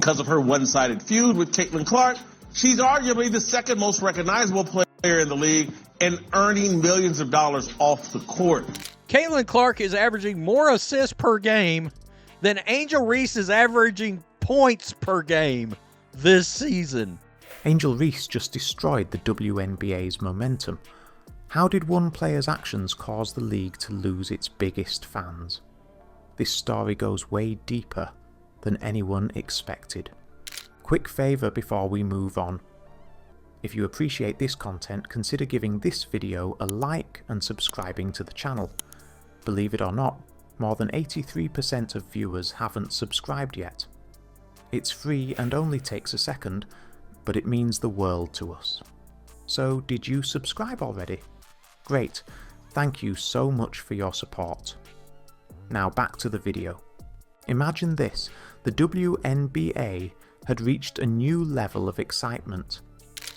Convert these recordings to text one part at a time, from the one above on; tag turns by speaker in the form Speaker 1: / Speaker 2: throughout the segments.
Speaker 1: Because of her one-sided feud with Caitlin Clark, she's arguably the second most recognizable player in the league and earning millions of dollars off the court.
Speaker 2: Caitlin Clark is averaging more assists per game than Angel Reese is averaging points per game this season.
Speaker 3: Angel Reese just destroyed the WNBA's momentum. How did one player's actions cause the league to lose its biggest fans? This story goes way deeper than anyone expected. Quick favour before we move on. If you appreciate this content, consider giving this video a like and subscribing to the channel. Believe it or not, more than 83% of viewers haven't subscribed yet. It's free and only takes a second, but it means the world to us. So did you subscribe already? Great, thank you so much for your support. Now back to the video. Imagine this, the WNBA had reached a new level of excitement.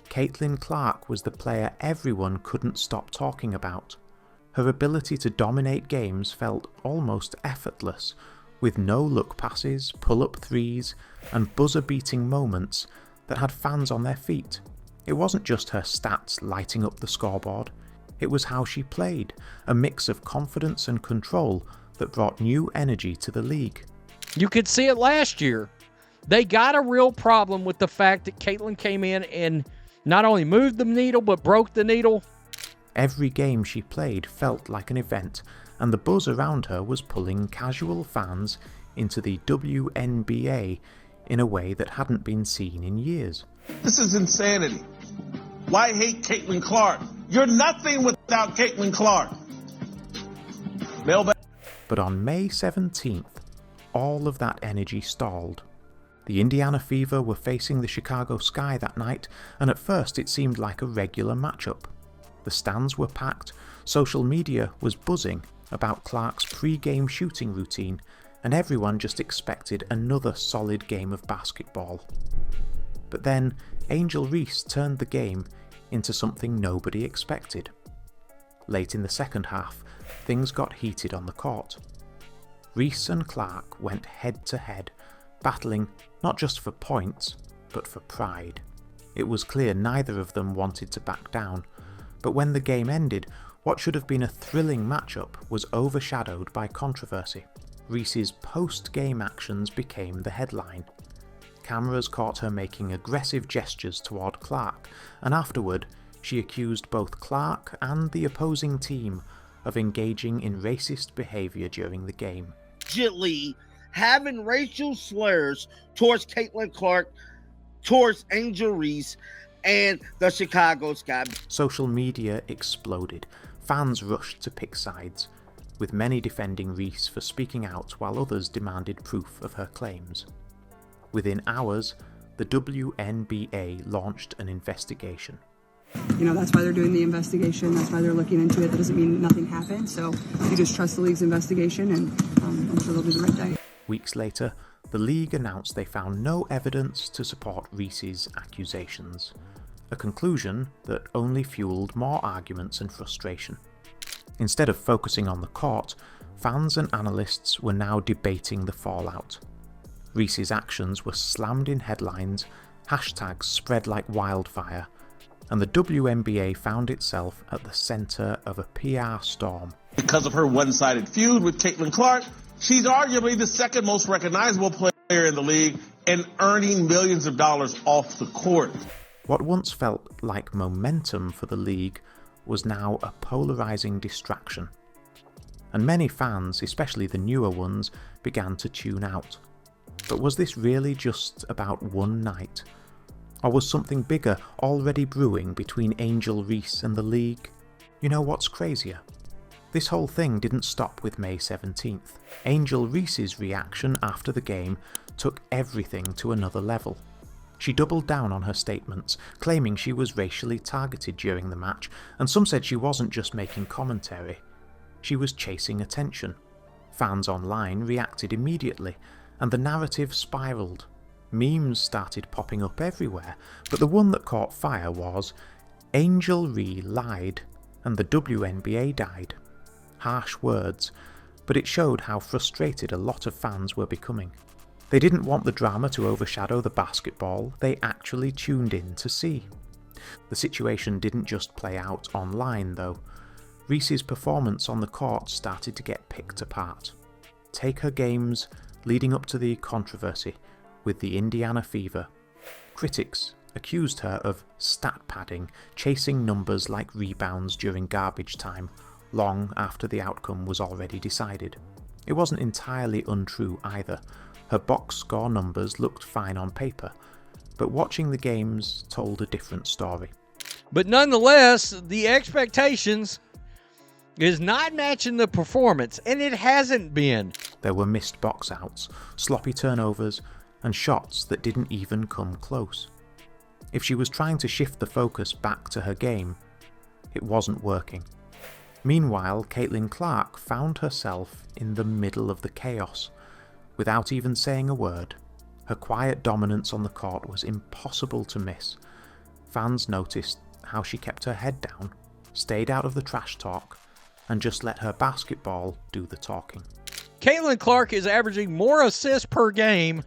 Speaker 3: Caitlin Clark was the player everyone couldn't stop talking about. Her ability to dominate games felt almost effortless, with no-look passes, pull-up threes, and buzzer-beating moments that had fans on their feet. It wasn't just her stats lighting up the scoreboard, it was how she played, a mix of confidence and control that brought new energy to the league.
Speaker 2: You could see it last year. They got a real problem with the fact that Caitlin came in and not only moved the needle, but broke the needle.
Speaker 3: Every game she played felt like an event, and the buzz around her was pulling casual fans into the WNBA in a way that hadn't been seen in years.
Speaker 1: This is insanity. Why hate Caitlin Clark? You're nothing without Caitlin Clark. Mailbag.
Speaker 3: But on May 17th, all of that energy stalled. The Indiana Fever were facing the Chicago Sky that night, and at first it seemed like a regular matchup. The stands were packed, social media was buzzing about Clark's pre-game shooting routine, and everyone just expected another solid game of basketball. But then Angel Reese turned the game into something nobody expected. Late in the second half, things got heated on the court. Reese and Clark went head to head, battling not just for points, but for pride. It was clear neither of them wanted to back down, but when the game ended, what should have been a thrilling matchup was overshadowed by controversy. Reese's post-game actions became the headline. Cameras caught her making aggressive gestures toward Clark, and afterward, she accused both Clark and the opposing team of engaging in racist behaviour during the game.
Speaker 4: Allegedly having racial slurs towards Caitlin Clark, towards Angel Reese, and the Chicago Sky.
Speaker 3: Social media exploded. Fans rushed to pick sides, with many defending Reese for speaking out while others demanded proof of her claims. Within hours, the WNBA launched an investigation.
Speaker 5: You know, that's why they're doing the investigation. That's why they're looking into it. That doesn't mean nothing happened. So you just trust the league's investigation, and I'm sure they'll do the right thing.
Speaker 3: Weeks later, the league announced they found no evidence to support Reese's accusations, a conclusion that only fueled more arguments and frustration. Instead of focusing on the court, fans and analysts were now debating the fallout. Reese's actions were slammed in headlines, hashtags spread like wildfire, and the WNBA found itself at the centre of a PR storm.
Speaker 1: Because of her one-sided feud with Caitlin Clark, she's arguably the second most recognizable player in the league and earning millions of dollars off the court.
Speaker 3: What once felt like momentum for the league was now a polarising distraction. And many fans, especially the newer ones, began to tune out. But was this really just about one night? Or was something bigger already brewing between Angel Reese and the league? You know what's crazier? This whole thing didn't stop with May 17th. Angel Reese's reaction after the game took everything to another level. She doubled down on her statements, claiming she was racially targeted during the match, and some said she wasn't just making commentary. She was chasing attention. Fans online reacted immediately, and the narrative spiraled. Memes started popping up everywhere, but the one that caught fire was, Angel Reese lied, and the WNBA died. Harsh words, but it showed how frustrated a lot of fans were becoming. They didn't want the drama to overshadow the basketball they actually tuned in to see. The situation didn't just play out online though. Reese's performance on the court started to get picked apart. Take her games leading up to the controversy with the Indiana Fever. Critics accused her of stat padding, chasing numbers like rebounds during garbage time, long after the outcome was already decided. It wasn't entirely untrue either. Her box score numbers looked fine on paper, but watching the games told a different story.
Speaker 2: But nonetheless, the expectations is not matching the performance, and it hasn't been.
Speaker 3: There were missed box outs, sloppy turnovers, and shots that didn't even come close. If she was trying to shift the focus back to her game, it wasn't working. Meanwhile, Caitlin Clark found herself in the middle of the chaos. Without even saying a word, her quiet dominance on the court was impossible to miss. Fans noticed how she kept her head down, stayed out of the trash talk, and just let her basketball do the talking.
Speaker 2: Caitlin Clark is averaging more assists per game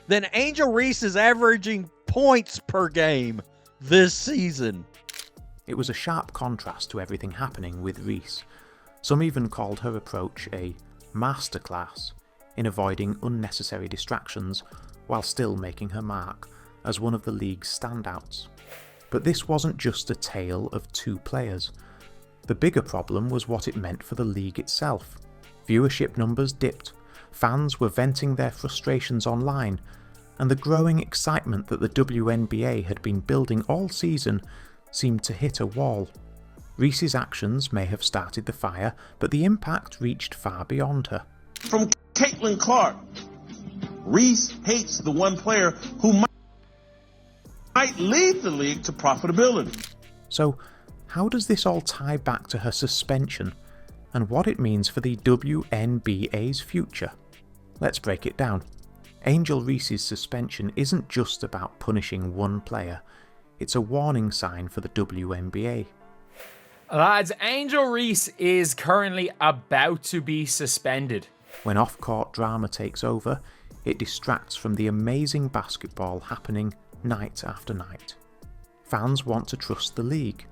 Speaker 2: than Angel Reese is averaging points per game this season.
Speaker 3: It was a sharp contrast to everything happening with Reese. Some even called her approach a masterclass in avoiding unnecessary distractions while still making her mark as one of the league's standouts. But this wasn't just a tale of two players. The bigger problem was what it meant for the league itself. Viewership numbers dipped, fans were venting their frustrations online, and the growing excitement that the WNBA had been building all season seemed to hit a wall. Reese's actions may have started the fire, but the impact reached far beyond her.
Speaker 1: From Caitlin Clark, Reese hates the one player who might lead the league to profitability.
Speaker 3: So, how does this all tie back to her suspension and what it means for the WNBA's future? Let's break it down. Angel Reese's suspension isn't just about punishing one player, it's a warning sign for the WNBA.
Speaker 6: Lads, Angel Reese is currently about to be suspended.
Speaker 3: When off-court drama takes over, it distracts from the amazing basketball happening night after night. Fans want to trust the league,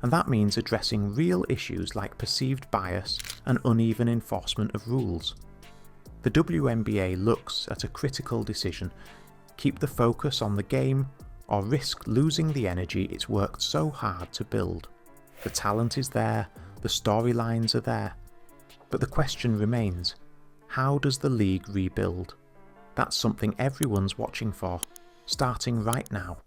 Speaker 3: and that means addressing real issues like perceived bias and uneven enforcement of rules. The WNBA looks at a critical decision: keep the focus on the game or risk losing the energy it's worked so hard to build. The talent is there, the storylines are there, but the question remains: how does the league rebuild? That's something everyone's watching for, starting right now.